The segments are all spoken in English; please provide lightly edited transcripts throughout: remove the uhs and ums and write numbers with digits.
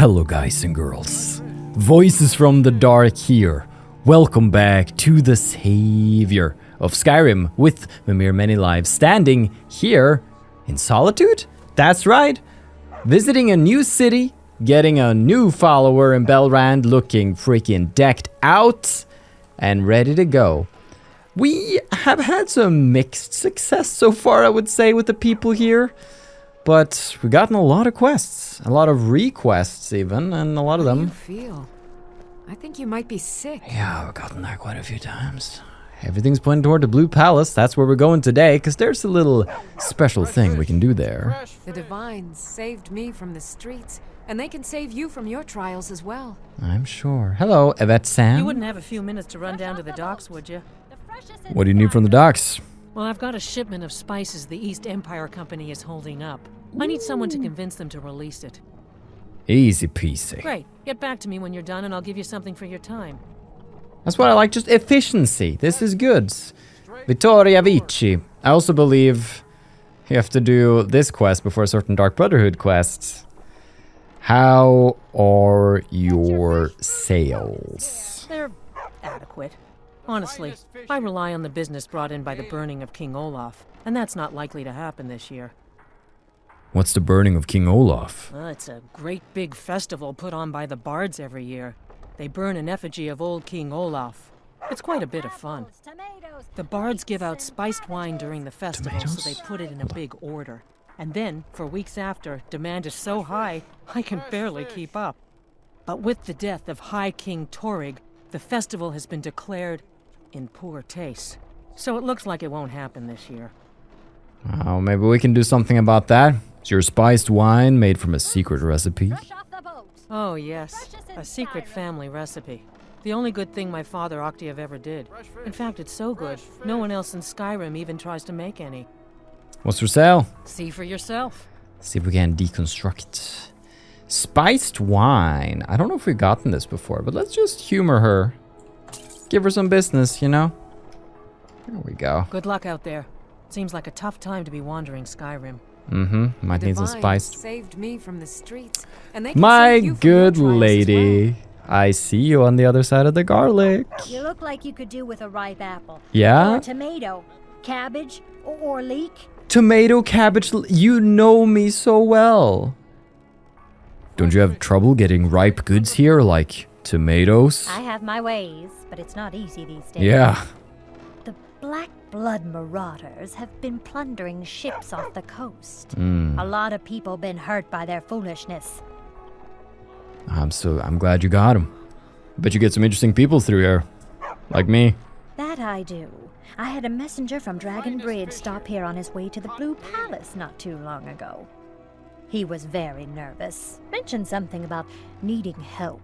Hello guys and girls, Voices from the Dark here. Welcome back to the Savior of Skyrim with Mimir Many-Lives, standing here in solitude? That's right, visiting a new city, getting a new follower in Belrand, looking freaking decked out and ready to go. We have had some mixed success so far, I would say, with the people here. But we've gotten a lot of quests, a lot of requests even, and a lot of them. How do you feel? I think you might be sick. Yeah, we've gotten there quite a few times. Everything's pointing toward the Blue Palace. That's where we're going today, because there's a little special thing we can do there. The Divines saved me from the streets, and they can save you from your trials as well. I'm sure. Hello, Yvette Sam. You wouldn't have a few minutes to run down to the docks, would you? What do you need from the docks? Well, I've got a shipment of spices the East Empire Company is holding up. I need someone to convince them to release it. Easy peasy. Great. Get back to me when you're done and I'll give you something for your time. That's what I like, just efficiency. This is good. Vittoria Vici. I also believe you have to do this quest before certain Dark Brotherhood quests. How are your sales? They're adequate. Honestly, I rely on the business brought in by the burning of King Olaf, and that's not likely to happen this year. What's the burning of King Olaf? It's a great big festival put on by the Bards every year. They burn an effigy of old King Olaf. It's quite a bit of fun. The Bards give out spiced wine during the festival, so they put it in a big order. And then, for weeks after, demand is so high, I can barely keep up. But with the death of High King Torrig, the festival has been declared in poor taste. So it looks like it won't happen this year. Oh, maybe we can do something about that. Is your spiced wine made from a secret recipe? Oh yes, a secret family recipe. The only good thing my father Octave ever did. In fact, it's so good, no one else in Skyrim even tries to make any. What's for sale? See for yourself. See if we can deconstruct. Spiced wine. I don't know if we've gotten this before, but let's just humor her. Give her some business, you know? There we go. Good luck out there. Seems like a tough time to be wandering Skyrim. Mm-hmm. Might need some spiced. Saved me from the streets, and they can My save you from good your trials as lady. well. I see you on the other side of the garlic. You look like you could do with a ripe apple. Yeah? Or a tomato, cabbage, or leek. Tomato, cabbage, you know me so well. Don't you have trouble getting ripe goods here, like tomatoes? I have my ways, but it's not easy these days. Yeah. The Black Blood marauders have been plundering ships off the coast. A lot of people been hurt by their foolishness. I'm glad you got him. Bet you get some interesting people through here. Like me. That I do. I had a messenger from Dragon Bridge stop here on his way to the Blue Palace not too long ago. He was very nervous. Mentioned something about needing help.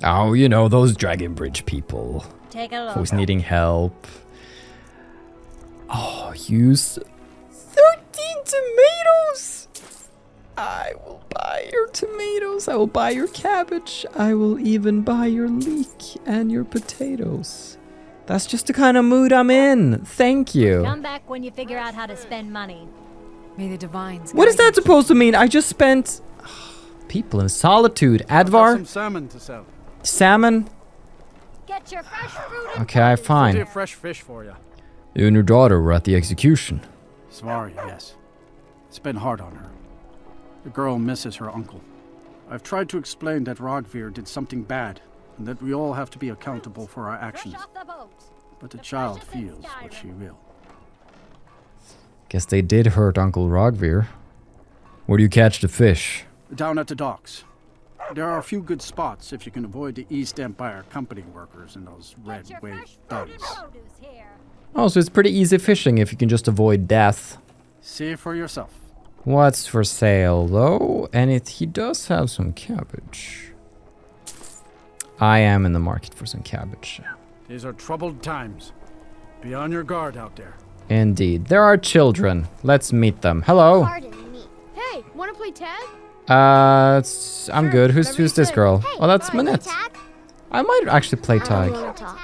Oh, you know, those Dragon Bridge people. Take a look. Always needing help. Oh, use 13 tomatoes! I will buy your tomatoes. I will buy your cabbage. I will even buy your leek and your potatoes. That's just the kind of mood I'm in. Thank you. Come back when you figure out how to spend money. May the Divines. What is guide that supposed to mean? I just spent... People in solitude. Got Advar? some salmon to sell. Salmon? Get your fresh fruit and Okay, Plenty fine. of fresh fish for you. You and your daughter were at the execution. Svari, yes. It's been hard on her. The girl misses her uncle. I've tried to explain that Rogvir did something bad, and that we all have to be accountable for our actions. But the child feels what she will. Guess they did hurt Uncle Rogvir. Where do you catch the fish? Down at the docks. There are a few good spots if you can avoid the East Empire Company workers and those red wave thugs. Oh, so it's pretty easy fishing if you can just avoid death. See for yourself. What's for sale, though? And he does have some cabbage. I am in the market for some cabbage. These are troubled times. Be on your guard out there. Indeed. There are children. Let's meet them. Hello. Pardon me. Hey, wanna play tag? I'm good. Who's this girl? Hey, Oh, that's wanna Minette. play tag? I might actually play I don't tag. wanna talk.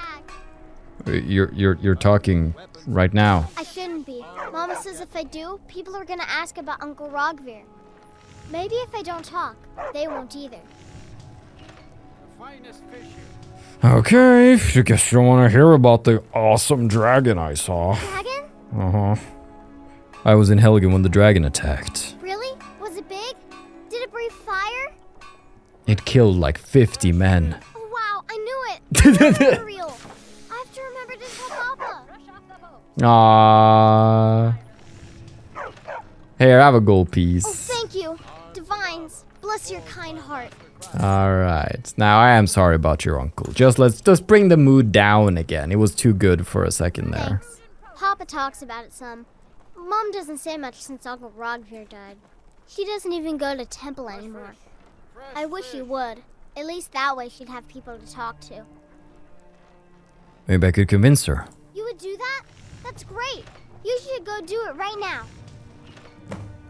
You're talking right now. I shouldn't be. Mama says if I do, people are gonna ask about Uncle Rogvir. Maybe if I don't talk, they won't either. Okay, I guess you don't want to hear about the awesome dragon I saw. Dragon? Uh-huh. I was in Helgen when the dragon attacked. Really? Was it big? Did it breathe fire? It killed like 50 men. Oh wow, I knew it! I know it's real. I have to remember to tell Papa. Aww. Here, have a gold Oh, piece. thank you. Divines, bless your kind heart. Alright. Now I am sorry about your uncle. Let's just bring the mood down again. It was too good for a second there. Thanks. Papa talks about it some. Mom doesn't say much since Uncle Rogvir died. He doesn't even go to temple anymore. I wish he would. At least that way she'd have people to talk to. Maybe I could convince her. You would do that? That's great. You should go do it right now.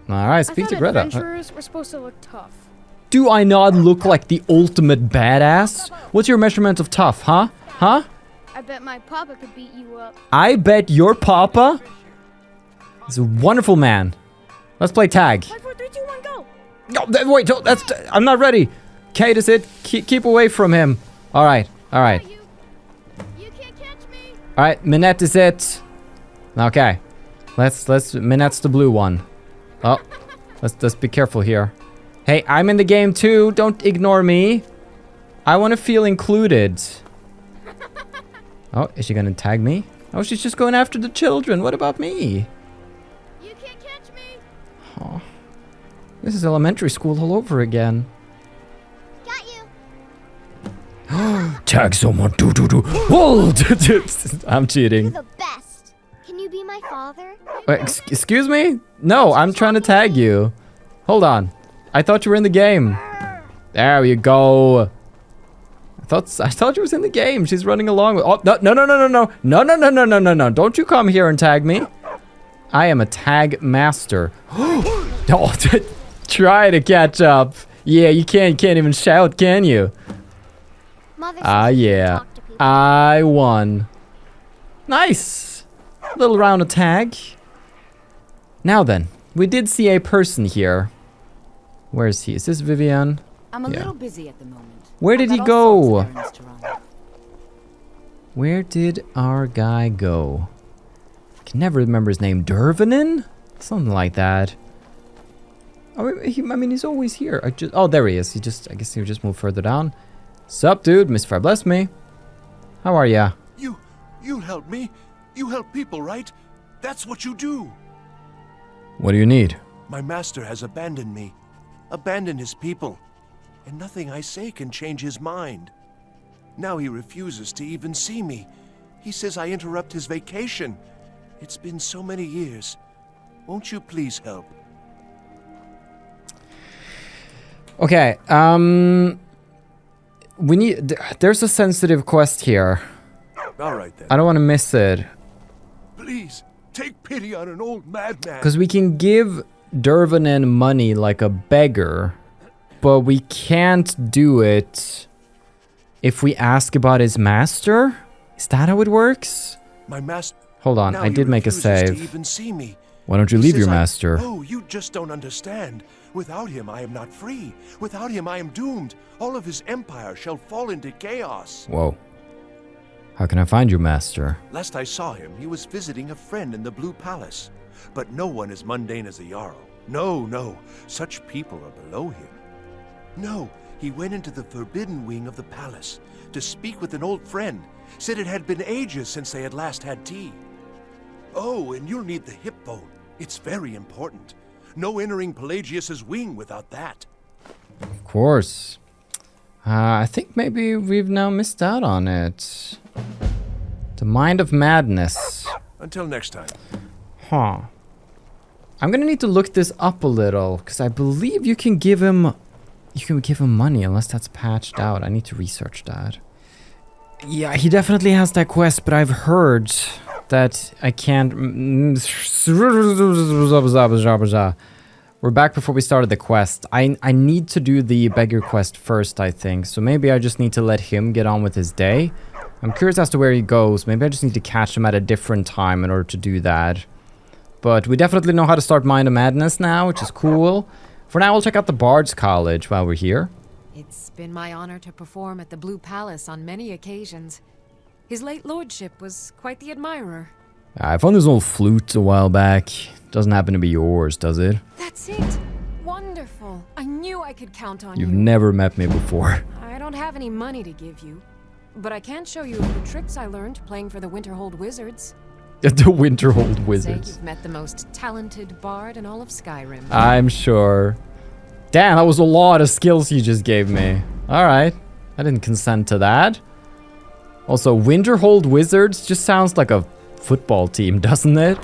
Alright, speak to Greta. Adventurers were supposed to look tough. Do I not look like the ultimate badass? What's your measurement of tough, huh? Huh? I bet my papa could beat you up. I bet your papa is a wonderful man. Let's play tag. 5, 4, 3, 2, 1, go! No, wait, I'm not ready. Kate is it. Keep away from him. Alright. You can't catch me. Alright, Minette is it. Okay. Minette's the blue one. Oh, let's be careful here. Hey, I'm in the game too. Don't ignore me. I want to feel included. Oh, is she gonna tag me? Oh, she's just going after the children. What about me? You can't catch me. Oh, this is elementary school all over again. Got you. Tag someone. Do. Whoa! I'm cheating. You're the best. Can you be my father? Wait, excuse me? No, I'm trying to tag you. Hold on. I thought you were in the game. There you go. I thought you was in the game. She's running along with. Oh no! Don't you come here and tag me. I am a tag master. Oh, try to catch up. Yeah, you can't even shout, can you? Mother Yeah. talk to people. I won. Nice. Little round of tag. Now then, we did see a person here. Where is he? Is this Vivian? I'm a Yeah. little busy at the moment. Where did I've he got all go? sorts of errands to run. Where did our guy go? I can never remember his name. Dervenin? Something like that. Oh, I mean, he's always here. Oh, there he is. I guess he just moved further down. Sup, dude? Mistfire, bless me. How are ya? You help me. You help people, right? That's what you do. What do you need? My master has abandoned me. Abandoned his people. And nothing I say can change his mind. Now he refuses to even see me. He says I interrupt his vacation. It's been so many years. Won't you please help? Okay, there's a sensitive quest here. All right then. I don't want to miss it. Please, take pity on an old madman. Because we can give Dervenin money like a beggar, but we can't do it if we ask about his master? Is that how it works? My master. Hold on, Now I he did make a refuses to save. even see me. Why don't you He leave says your master? Oh, you just don't understand. Without him, I am not free. Without him, I am doomed. All of his empire shall fall into chaos. Whoa. How can I find your master? Last I saw him, he was visiting a friend in the Blue Palace. But no one as mundane as a Jarl. No. Such people are below him. No, he went into the forbidden wing of the palace to speak with an old friend. Said it had been ages since they had last had tea. Oh, and you'll need the hip bone. It's very important. No entering Pelagius's wing without that. Of course. I think maybe we've now missed out on it. The Mind of Madness. Until next time. Huh. I'm gonna need to look this up a little, because I believe you can give him money unless that's patched out. I need to research that. Yeah, he definitely has that quest, but I've heard that I can't. We're back before we started the quest. I need to do the beggar quest first, I think. So maybe I just need to let him get on with his day. I'm curious as to where he goes. Maybe I just need to catch him at a different time in order to do that. But we definitely know how to start Mind of Madness now, which is cool. For now, we'll check out the Bards College while we're here. It's been my honor to perform at the Blue Palace on many occasions. His late lordship was quite the admirer. I found this old flute a while back. Doesn't happen to be yours, does it? That's it. Wonderful. I knew I could count on You've you. never met me before. I don't have any money to give you, but I can show you a few tricks I learned playing for the Winterhold Wizards. The Winterhold Say Wizards. you've met the most talented bard in all of Skyrim. I'm sure. Damn, that was a lot of skills you just gave me. Alright. I didn't consent to that. Also, Winterhold Wizards just sounds like a football team, doesn't it?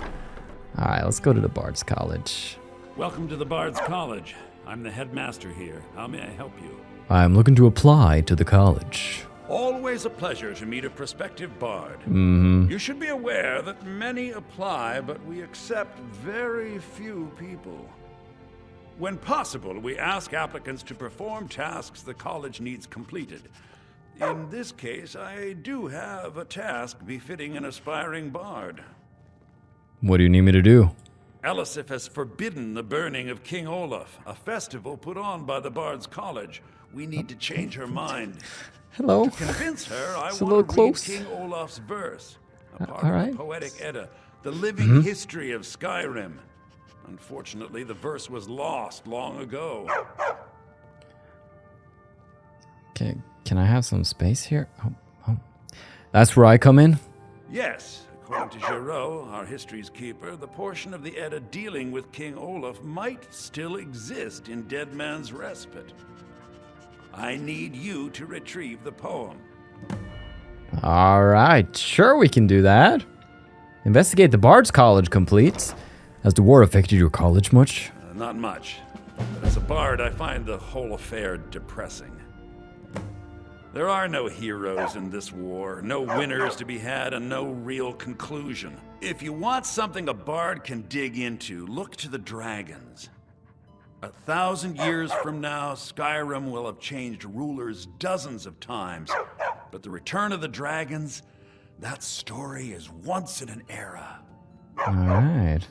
Alright, let's go to the Bards College. Welcome to the Bards College. I'm the headmaster here. How may I help you? I'm looking to apply to the college. Always a pleasure to meet a prospective bard. Mm-hmm. You should be aware that many apply, but we accept very few people. When possible, we ask applicants to perform tasks the college needs completed. In this case, I do have a task befitting an aspiring bard. What do you need me to do? Elisif has forbidden the burning of King Olaf, a festival put on by the Bards College. We need to change her mind. Hello. To convince her, I It's a want little to close. read King Olaf's verse, a part all of right. the poetic Edda, the living history of Skyrim. Unfortunately, the verse was lost long ago. Okay, can I have some space here? Oh. That's where I come in? Yes, according to Giraud, our history's keeper, the portion of the Edda dealing with King Olaf might still exist in Dead Man's Respite. I need you to retrieve the poem. Alright, sure we can do that. Investigate the Bards College complete. Has the war affected your college much? Not much. But as a bard, I find the whole affair depressing. There are no heroes in this war, no winners to be had, and no real conclusion. If you want something a bard can dig into, look to the dragons. 1,000 years from now, Skyrim will have changed rulers dozens of times. But the return of the dragons, that story is once in an era. Alright.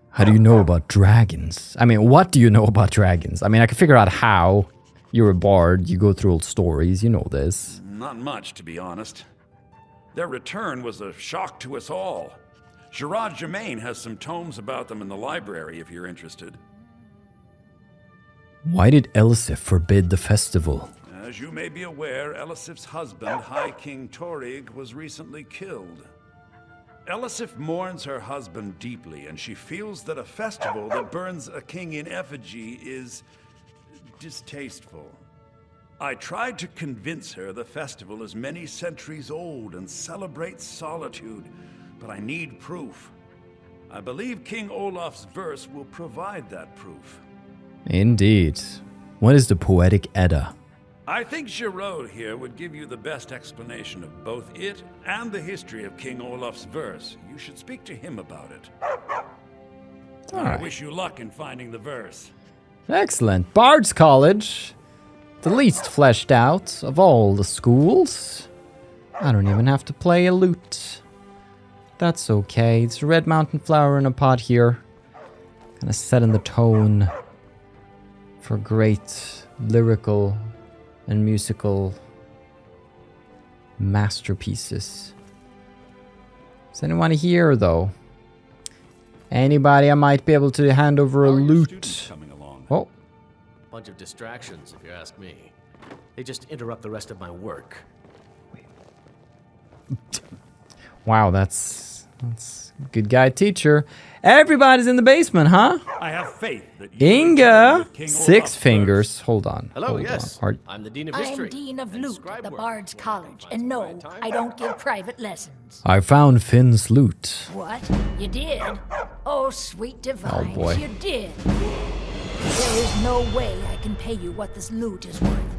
How do you know about dragons? I mean, what do you know about dragons? I mean, I can figure out how. You're a bard, you go through old stories, you know this. Not much, to be honest. Their return was a shock to us all. Gerard Germain has some tomes about them in the library, if you're interested. Why did Elisif forbid the festival? As you may be aware, Elisif's husband, High King Torig, was recently killed. Elisif mourns her husband deeply, and she feels that a festival that burns a king in effigy is distasteful. I tried to convince her the festival is many centuries old and celebrates solitude, but I need proof. I believe King Olaf's verse will provide that proof. Indeed. What is the poetic Edda? I think Giraud here would give you the best explanation of both it and the history of King Olaf's verse. You should speak to him about it. I wish you luck in finding the verse. Excellent. Bards College. The least fleshed out of all the schools. I don't even have to play a lute. That's okay. It's a red mountain flower in a pot here. Kind of setting the tone for great lyrical and musical masterpieces. Is anyone here, though? Anybody I might be able to hand over a lute? Oh. Bunch of distractions, if you ask me. They just interrupt the rest of my work. Wow, that's good guy teacher. Everybody's in the basement, huh? I have faith that you Inga, six fingers. Hold on. Hello, hold yes. on. I'm the Dean of History. I'm Dean of and Lute Scribe at the work. Bards College, Once and in no, my time. I don't give private lessons. I found Finn's lute. What? You did? Oh, sweet divine, boy. you did. There is no way I can pay you what this lute is worth.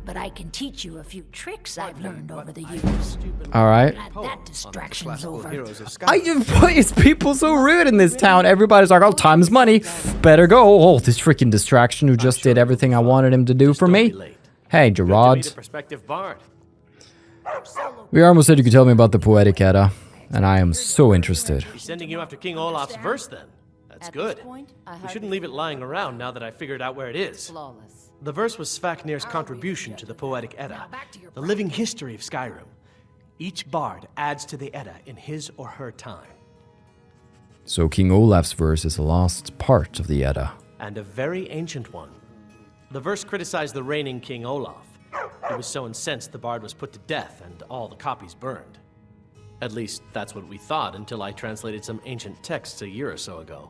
But I can teach you a few tricks I've learned over the years. All right. Glad that distraction's over. Why is people so rude in this town? Everybody's like, oh, time's money. Better go. Oh, this freaking distraction who just did everything I wanted him to do for me. Hey, Gerard. We almost said you could tell me about the poetic Edda, and I am so interested. He's sending you after King Olaf's verse, then. That's good. We shouldn't leave it lying around now that I figured out where it is. Flawless. The verse was Sfaknir's contribution to the Poetic Edda, the living history of Skyrim. Each bard adds to the Edda in his or her time. So King Olaf's verse is the last part of the Edda. And a very ancient one. The verse criticized the reigning King Olaf. He was so incensed the bard was put to death and all the copies burned. At least, that's what we thought until I translated some ancient texts a year or so ago.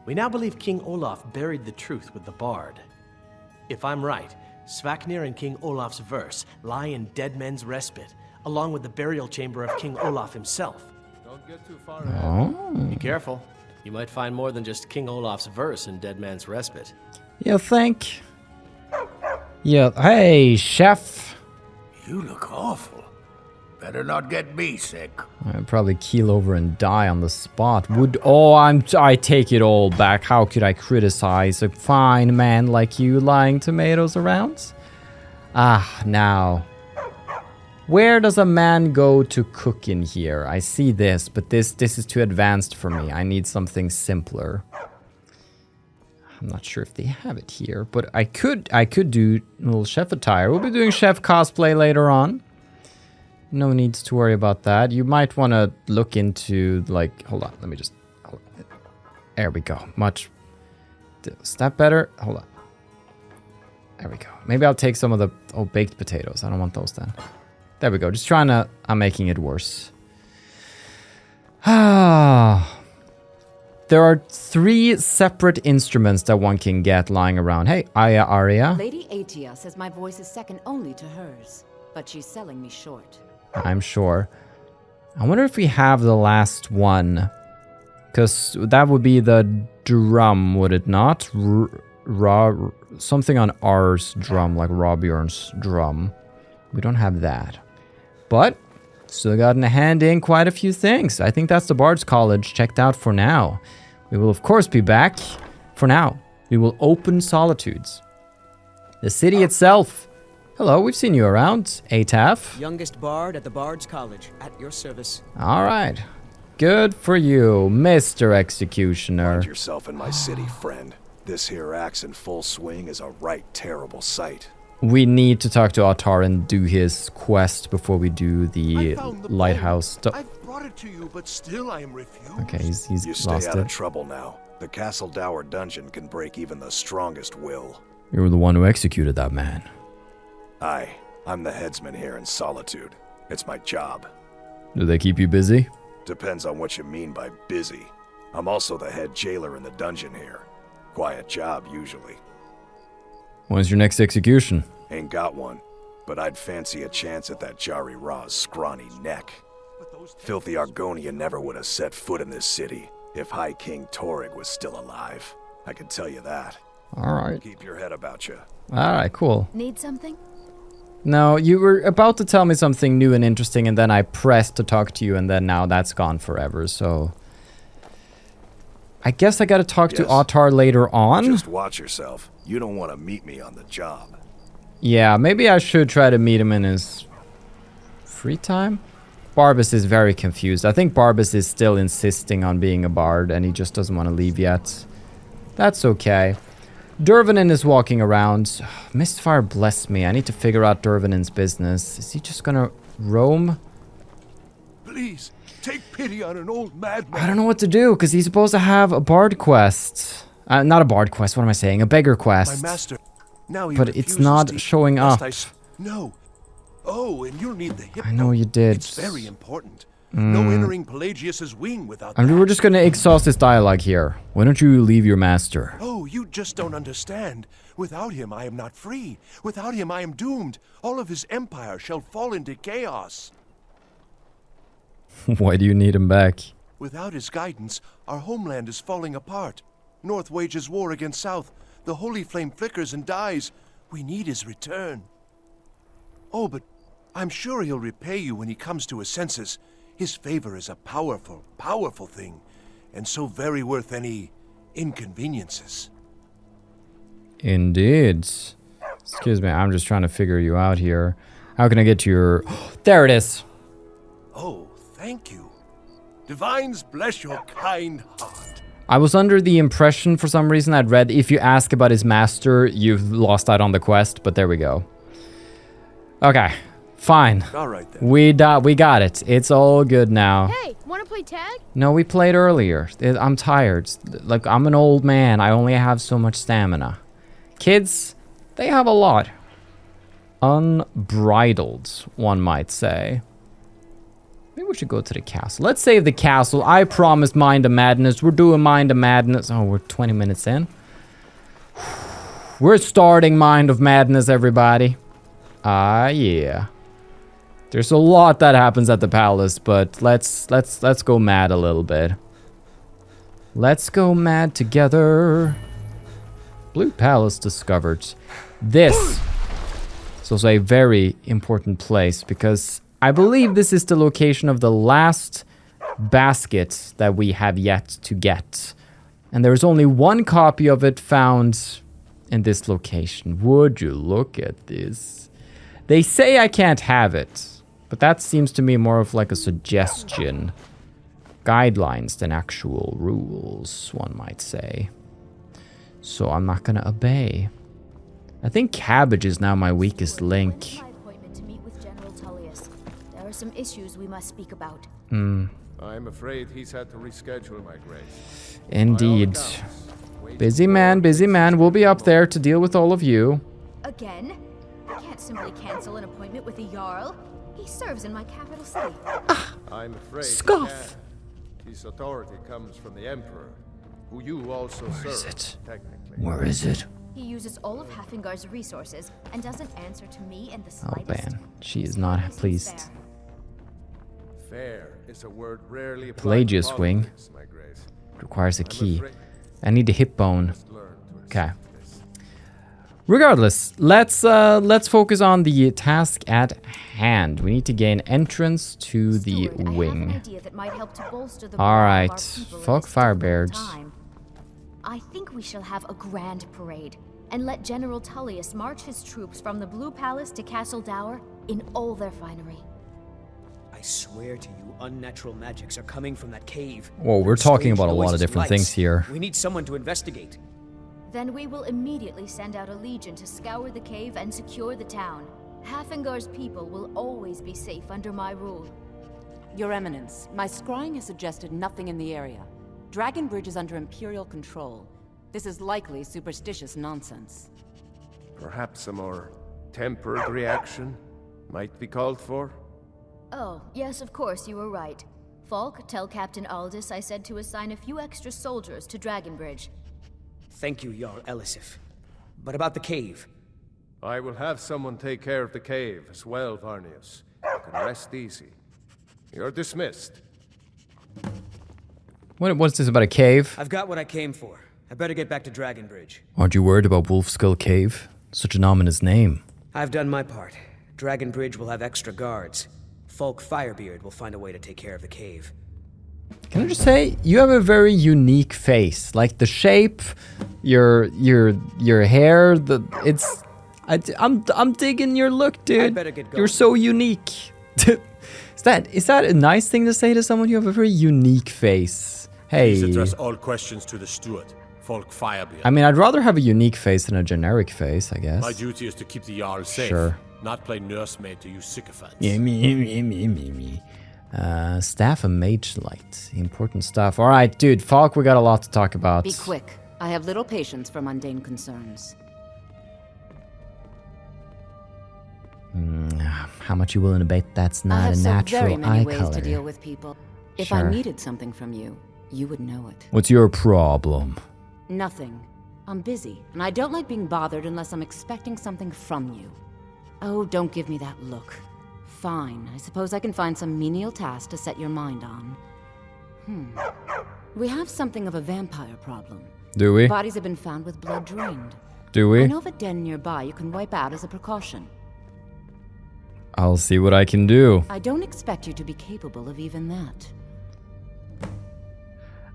We now believe King Olaf buried the truth with the bard. If I'm right, Sfaknir and King Olaf's verse lie in Dead Men's Respite, along with the burial chamber of King Olaf himself. Don't get too far Be careful. You might find more than just King Olaf's verse in Dead Man's Respite. You think? Yeah, hey, chef. You look awful. Better not get me sick. I'd probably keel over and die on the spot. I take it all back. How could I criticize a fine man like you lying tomatoes around? Now. Where does a man go to cook in here? I see this, but this is too advanced for me. I need something simpler. I'm not sure if they have it here, but I could do a little chef attire. We'll be doing chef cosplay later on. No needs to worry about that. You might want to look into, like, hold on, let me just, there we go. Is that better? Hold on. There we go. Maybe I'll take some of the baked potatoes. I don't want those then. There we go. Just trying to, I'm making it worse. There are 3 separate instruments that one can get lying around. Hey, Arya. Lady Atia says my voice is second only to hers, but she's selling me short. I'm sure. I wonder if we have the last one. Because that would be the drum, would it not? Something on R's drum, like Robjorn's drum. We don't have that. But, still gotten a hand in quite a few things. I think that's the Bards College checked out for now. We will of course be back. For now, we will open Solitudes. The city itself. Hello, we've seen you around. Ataf. Youngest bard at the Bards College, at your service. Alright. Good for you, Mr. Executioner. Find yourself in my city, friend. This here axe in full swing is a right terrible sight. We need to talk to Ahtar and do his quest before we do the lighthouse stuff. I've brought it to you, but still I am refused. Okay, he's you stay lost out it. of trouble now. The Castle Dower dungeon can break even the strongest will. You were the one who executed that man. Aye, I'm the headsman here in Solitude. It's my job. Do they keep you busy? Depends on what you mean by busy. I'm also the head jailer in the dungeon here. Quiet job, usually. When's your next execution? Ain't got one, but I'd fancy a chance at that Jari Ra's scrawny neck. Filthy Argonian never would have set foot in this city if High King Torrig was still alive. I can tell you that. Alright. Keep your head about you. Alright, cool. Need something? No, you were about to tell me something new and interesting, and then I pressed to talk to you, and then now that's gone forever, so... I guess I gotta talk to Ahtar later on. Just watch yourself. You don't want to meet me on the job. Yeah, maybe I should try to meet him in his free time? Barbas is very confused. I think Barbas is still insisting on being a bard, and he just doesn't want to leave yet. That's okay. Dervenin is walking around. Mistfire, bless me. I need to figure out Dervenin's business. Is he just gonna roam? Please, take pity on an old madman. I don't know what to do, because he's supposed to have a bard quest. Not a bard quest, what am I saying? A beggar quest. My master. Now he but it's not showing up. No. Oh, and you'll need the hip. I know you did. It's very important. No entering Pelagius' wing without that. And we're just gonna exhaust this dialogue here. Why don't you leave your master? Oh, you just don't understand. Without him, I am not free. Without him, I am doomed. All of his empire shall fall into chaos. Why do you need him back? Without his guidance, our homeland is falling apart. North wages war against South. The holy flame flickers and dies. We need his return. Oh, but I'm sure he'll repay you when he comes to his senses. His favor is a powerful, powerful thing, and so very worth any inconveniences. Indeed. Excuse me, I'm just trying to figure you out here. How can I get to your... There it is! Oh, thank you. Divines bless your kind heart. I was under the impression for some reason I'd read if you ask about his master, you've lost out on the quest, but there we go. Okay, fine. All right then. We got it. It's all good now. Hey, wanna play tag? No, we played earlier. I'm tired. Like, I'm an old man. I only have so much stamina. Kids, they have a lot. Unbridled, one might say. Maybe we should go to the castle. Let's save the castle. I promised Mind of Madness. We're doing Mind of Madness. Oh, we're 20 minutes in. We're starting Mind of Madness, everybody. Yeah. There's a lot that happens at the palace, but let's go mad a little bit. Let's go mad together. Blue Palace discovered. This is also a very important place because I believe this is the location of the last basket that we have yet to get. And there is only one copy of it found in this location. Would you look at this? They say I can't have it, but that seems to me more of like a suggestion. Guidelines than actual rules, one might say. So I'm not gonna obey. I think cabbage is now my weakest link. There are some issues we must speak about. I'm afraid he's had to reschedule, my grace. Indeed. Busy man, busy man. We'll be up there to deal with all of you. Again? I can't simply cancel an appointment with a Jarl. He serves in my capital city. I'm afraid Scoff. his authority comes from the Emperor, who you also serve, technically. Where is it? He uses all of Hafingar's resources and doesn't answer to me in the Oh slightest. man, she is not pleased. Fair is a word rarely applied Pelagius to Wing politics, my grace. requires a I'm key. afraid I need a hip bone. must learn to Okay. accept this. Regardless, let's focus on the task at hand. We need to gain entrance to the Steward, I have an wing. idea that might help to bolster the All morale of right, our people in Falk this difficult Firebeard. time. I think we shall have a grand parade and let General Tullius march his troops from the Blue Palace to Castle Dower in all their finery. I swear to you, unnatural magics are coming from that cave. Whoa, we're There are talking strange about a lot of noises and different lights. things here. We need someone to investigate. Then we will immediately send out a legion to scour the cave and secure the town. Hafingar's people will always be safe under my rule. Your Eminence, my scrying has suggested nothing in the area. Dragonbridge is under Imperial control. This is likely superstitious nonsense. Perhaps a more tempered reaction might be called for? Oh, yes, of course, you were right. Falk, tell Captain Aldous I said to assign a few extra soldiers to Dragonbridge. Thank you, Jarl Elisif. But about the cave. I will have someone take care of the cave as well, Varnius. You can rest easy. You're dismissed. What's this about a cave? I've got what I came for. I better get back to Dragonbridge. Aren't you worried about Wolfskull Cave? Such an ominous name. I've done my part. Dragonbridge will have extra guards. Falk Firebeard will find a way to take care of the cave. Can I just say, you have a very unique face. Like the shape, your hair, I'm digging your look, dude. I'd better get going. You're so unique. Is that a nice thing to say to someone? You have a very unique face. Hey. Please address all questions to the steward, Falk Firebeard. I mean, I'd rather have a unique face than a generic face, I guess. My duty is to keep the Jarl safe, Sure. not play nursemaid to you sycophants. Me. Staff and Mage Light. Important stuff. All right, dude. Falk, we got a lot to talk about. Be quick. I have little patience for mundane concerns. How much you willing to bet that's I not have a so natural very many eye ways color? to deal with people. If Sure. I needed something from you, you would know it. What's your problem? Nothing. I'm busy, and I don't like being bothered unless I'm expecting something from you. Oh, don't give me that look. Fine, I suppose I can find some menial task to set your mind on. We have something of a vampire problem. Do we? Bodies have been found with blood drained. Do we? I know of a den nearby you can wipe out as a precaution. I'll see what I can do. I don't expect you to be capable of even that.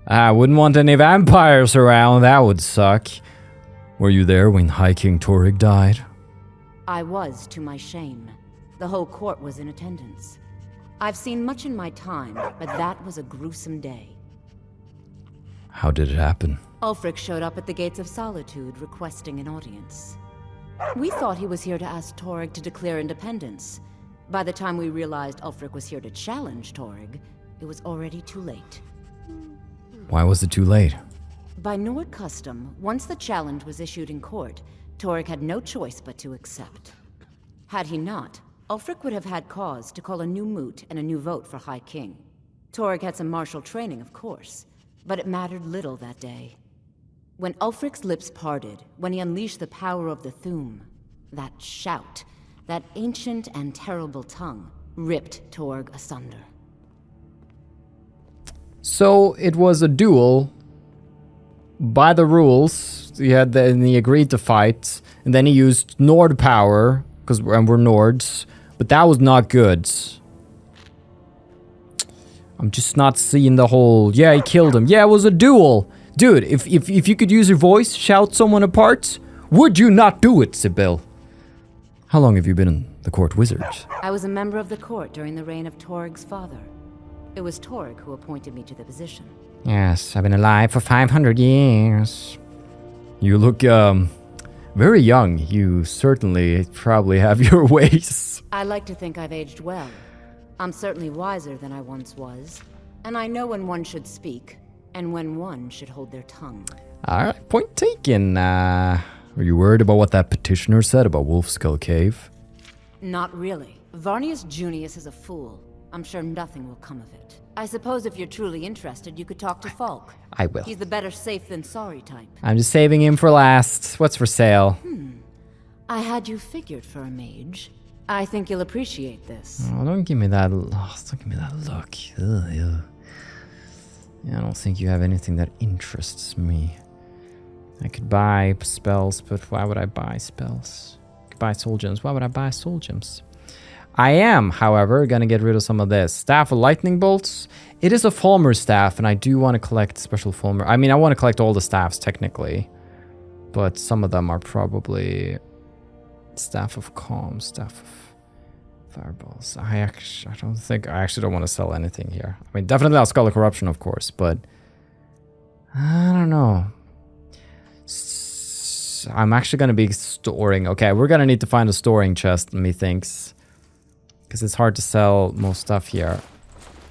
I wouldn't want any vampires around. That would suck. Were you there when High King Torrig died? I was, to my shame. The whole court was in attendance. I've seen much in my time, but that was a gruesome day. How did it happen? Ulfric showed up at the Gates of Solitude requesting an audience. We thought he was here to ask Torygg to declare independence. By the time we realized Ulfric was here to challenge Torygg, it was already too late. Why was it too late? By Nord custom, once the challenge was issued in court, Torygg had no choice but to accept. Had he not, Ulfric would have had cause to call a new moot and a new vote for High King. Torygg had some martial training, of course, but it mattered little that day. When Ulfric's lips parted, when he unleashed the power of the Thu'um, that shout, that ancient and terrible tongue, ripped Torygg asunder. So it was a duel by the rules. And he agreed to fight, and then he used Nord power because we're Nords, but that was not good. I'm just not seeing the whole. Yeah, he killed him. Yeah, it was a duel, dude. If you could use your voice, shout someone apart, would you not do it, Sybille? How long have you been in the court wizard? I was a member of the court during the reign of Torygg's father. It was Torygg who appointed me to the position. Yes, I've been alive for 500 years. You look, very young. You certainly probably have your ways. I like to think I've aged well. I'm certainly wiser than I once was. And I know when one should speak, and when one should hold their tongue. Alright, point taken. Were you worried about what that petitioner said about Wolfskull Cave? Not really. Varnius Junius is a fool. I'm sure nothing will come of it. I suppose if you're truly interested, you could talk to Falk. I will. He's the better safe than sorry type. I'm just saving him for last. What's for sale? I had you figured for a mage. I think you'll appreciate this. Oh, don't give me that. Oh, don't give me that look. Ugh, ew. Yeah, I don't think you have anything that interests me. I could buy spells, but why would I buy spells? I could buy soul gems. Why would I buy soul gems? I am, however, gonna get rid of some of this. Staff of Lightning Bolts. It is a Falmer staff, and I do want to collect special Falmer. I mean, I want to collect all the staffs, technically. But some of them are probably Staff of Calm, Staff of Fireballs. I actually don't want to sell anything here. I mean, definitely not Skull of Corruption, of course, but I don't know. I'm actually going to be storing. Okay, we're going to need to find a storing chest, methinks. Because it's hard to sell most stuff here.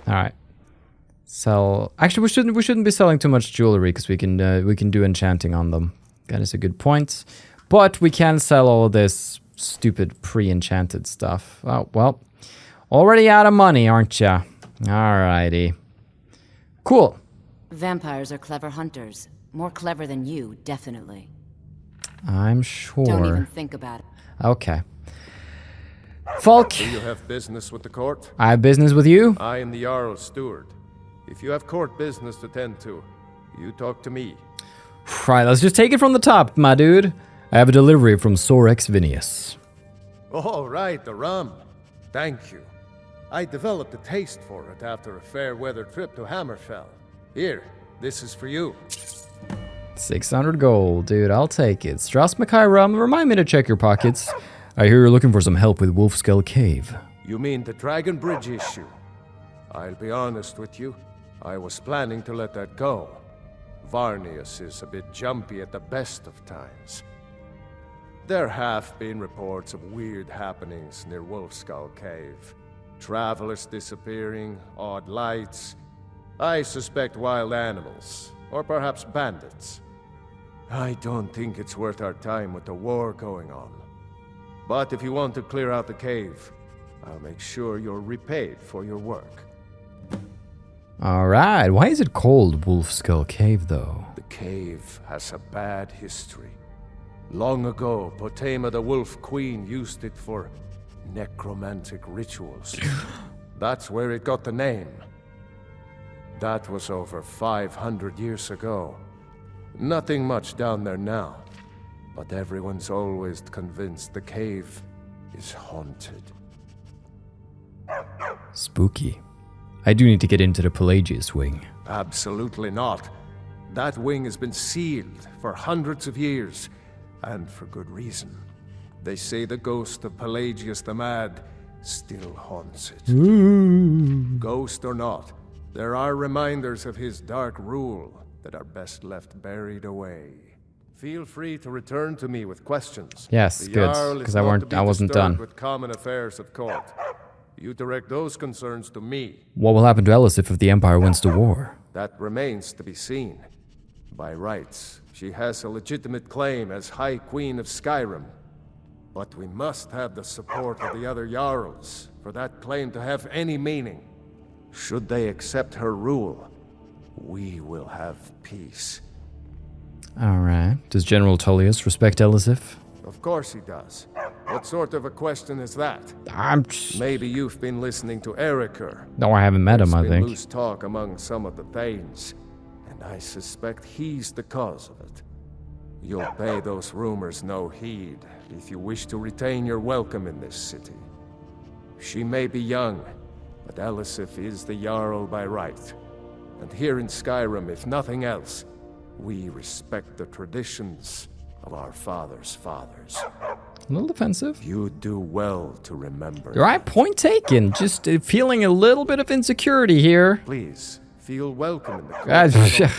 Alright. Sell. Actually, we shouldn't be selling too much jewelry because we can do enchanting on them. That is a good point. But we can sell all of this stupid pre-enchanted stuff. Oh, well. Already out of money, aren't ya? Alrighty. Cool. Vampires are clever hunters. More clever than you, definitely. I'm sure. Don't even think about it. Okay. Falk. Do you have business with the court? I have business with you. I am the Jarl's steward. If you have court business to tend to, you talk to me. Right, let's just take it from the top, my dude. I have a delivery from Sorex Vinius. Oh, right, the rum. Thank you. I developed a taste for it after a fair-weather trip to Hammerfell. Here, this is for you. 600 gold, dude, I'll take it. Strasmakai rum, remind me to check your pockets. I hear you're looking for some help with Wolfskull Cave. You mean the Dragon Bridge issue? I'll be honest with you. I was planning to let that go. Varnius is a bit jumpy at the best of times. There have been reports of weird happenings near Wolfskull Cave. Travelers disappearing, odd lights. I suspect wild animals, or perhaps bandits. I don't think it's worth our time with the war going on. But if you want to clear out the cave, I'll make sure you're repaid for your work. Alright, why is it called Wolfskull Cave, though? The cave has a bad history. Long ago, Potema the Wolf Queen used it for necromantic rituals. That's where it got the name. That was over 500 years ago. Nothing much down there now. But everyone's always convinced the cave is haunted. Spooky. I do need to get into the Pelagius Wing. Absolutely not. That wing has been sealed for hundreds of years, and for good reason. They say the ghost of Pelagius the Mad still haunts it. Ghost or not, there are reminders of his dark rule that are best left buried away. Feel free to return to me with questions. Yes, The good, Jarl is because not to be I wasn't disturbed done. with common affairs of court. You direct those concerns to me. What will happen to Elisif if the Empire wins the war? That remains to be seen. By rights, she has a legitimate claim as High Queen of Skyrim. But we must have the support of the other Jarls for that claim to have any meaning. Should they accept her rule, we will have peace. Alright. Does General Tullius respect Elisif? Of course he does. What sort of a question is that? Maybe you've been listening to Erikr. No, I haven't met him, I There's been think. loose talk among some of the Thanes, and I suspect he's the cause of it. You'll pay those rumors no heed if you wish to retain your welcome in this city. She may be young, but Elisif is the Jarl by right. And here in Skyrim, if nothing else, we respect the traditions of our fathers' fathers. A little defensive. You do well to remember. Right, point taken. Just feeling a little bit of insecurity here. Please, feel welcome in the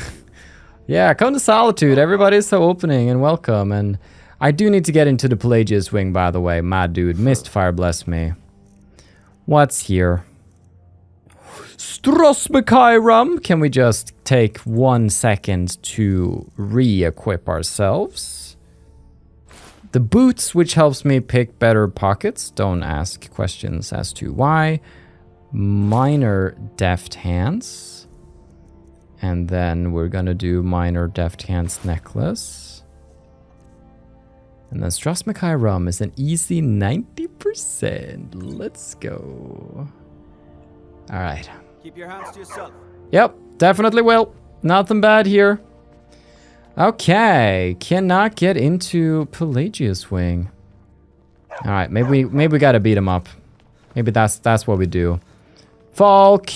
Yeah, come to Solitude. Everybody's so opening and welcome. And I do need to get into the Pelagius Wing, by the way. Mad dude. Mistfire, bless me. What's here? Strosmekairam. Can we just take 1 second to re-equip ourselves? The boots, which helps me pick better pockets. Don't ask questions as to why. Minor deft hands. And then we're gonna do minor deft hands necklace. And then Strosmekairam is an easy 90%. Let's go. Alright. Keep your hands to yourself. Yep, definitely will. Nothing bad here. Okay, cannot get into Pelagius Wing. All right, maybe we gotta beat him up. Maybe that's what we do. Falk,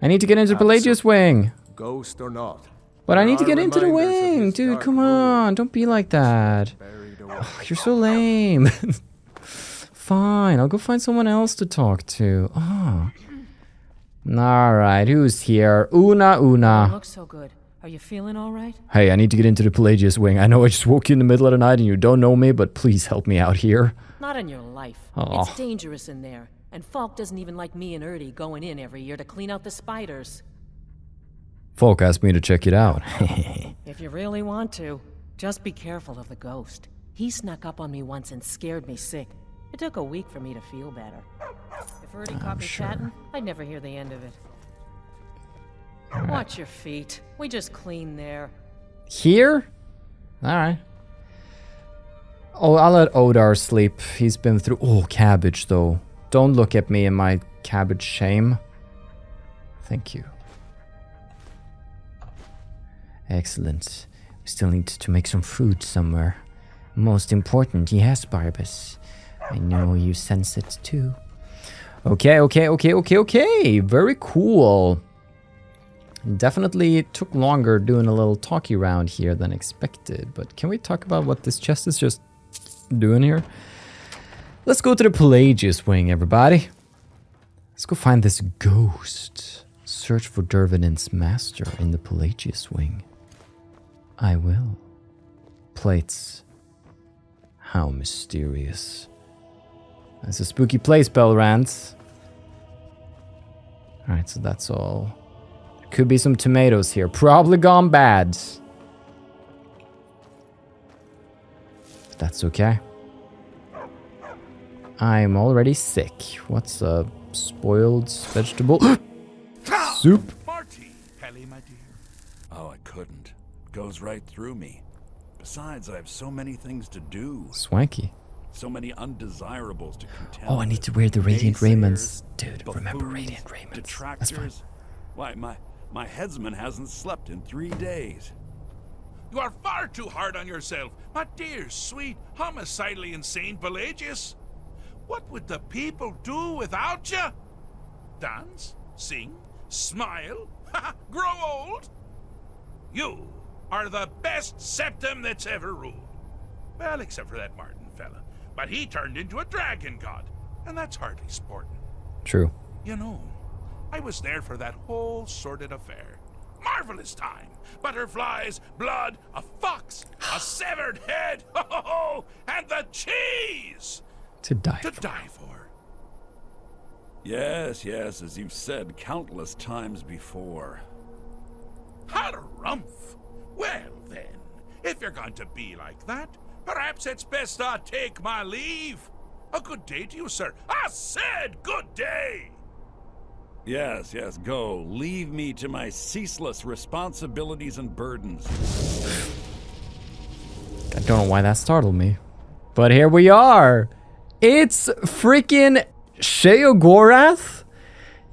I need to get into Pelagius Wing. Ghost or not. But I need to get into the wing, dude. Come on, don't be like that. Oh, you're so lame. Fine, I'll go find someone else to talk to. Oh. All right, who's here? Una. You look so good. Are you feeling all right? Hey, I need to get into the Pelagius Wing. I know I just woke you in the middle of the night and you don't know me, but please help me out here. Not in your life. Aw. It's dangerous in there. And Falk doesn't even like me and Erdy going in every year to clean out the spiders. Falk asked me to check it out. If you really want to, just be careful of the ghost. He snuck up on me once and scared me sick. It took a week for me to feel better. If Erdy caught me chatting, I'd never hear the end of it. Right. Watch your feet. We just clean there. Here? Alright. Oh, I'll let Odar sleep. He's been through... Oh, cabbage, though. Don't look at me in my cabbage shame. Thank you. Excellent. We still need to make some food somewhere. Most important, yes, Barbas. I know you sense it, too. Okay. Very cool. Definitely took longer doing a little talky round here than expected, but can we talk about what this chest is just doing here? Let's go to the Pelagius Wing, everybody. Let's go find this ghost. Search for Dervenin's master in the Pelagius Wing. I will. Plates. How mysterious. That's a spooky place, Belrand. Alright, so that's all. Could be some tomatoes here. Probably gone bad. That's okay. I'm already sick. What's a spoiled vegetable? Soup. Marty, Pelly, my dear. Oh, I couldn't. Goes right through me. Besides, I have so many things to do. Swanky. So many undesirables to contend. Oh, I need to wear the Radiant Raiments. Dude, remember Radiant Raiments. Detractors. That's fine. Why, my headsman hasn't slept in 3 days. You are far too hard on yourself, my dear, sweet, homicidally insane Pelagius. What would the people do without you? Dance? Sing? Smile? Grow old? You are the best septum that's ever ruled. Well, except for that Martin fella. But he turned into a dragon god, and that's hardly sporting. True. You know, I was there for that whole sordid affair. marvelous time. Butterflies, blood, a fox, a severed head, ho ho ho, and the cheese! To die for. Yes, yes, as you've said countless times before. Harumph! Well then, if you're going to be like that, perhaps it's best I take my leave. A good day to you, sir. I said good day! Yes, yes, go. Leave me to my ceaseless responsibilities and burdens. I don't know why that startled me. But here we are. It's freaking Sheogorath.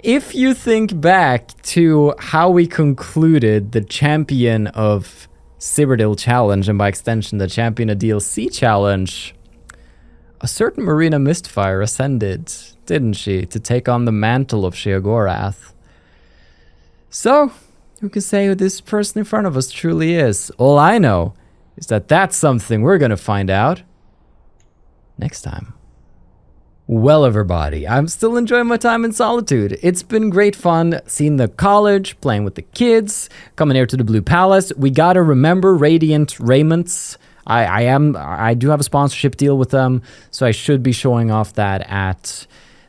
If you think back to how we concluded the Champion of Cyrodiil challenge, and by extension the Champion of DLC challenge, a certain Marina Mistfire ascended, didn't she, to take on the mantle of Sheogorath. So, who can say who this person in front of us truly is? All I know is that that's something we're gonna find out next time. Well, everybody, I'm still enjoying my time in Solitude. It's been great fun seeing the college, playing with the kids, coming here to the Blue Palace. We gotta remember Radiant Raiments. I do have a sponsorship deal with them, so I should be showing off that at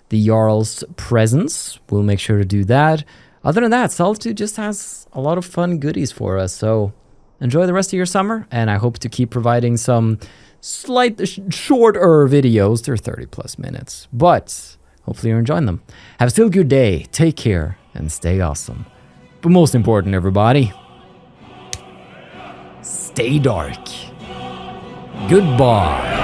the Jarl's presence. We'll make sure to do that. Other than that, Solitude just has a lot of fun goodies for us, so enjoy the rest of your summer, and I hope to keep providing some shorter videos. They're 30 plus minutes, but hopefully you're enjoying them. Have a still good day, take care, and stay awesome. But most important, everybody, stay dark. Goodbye.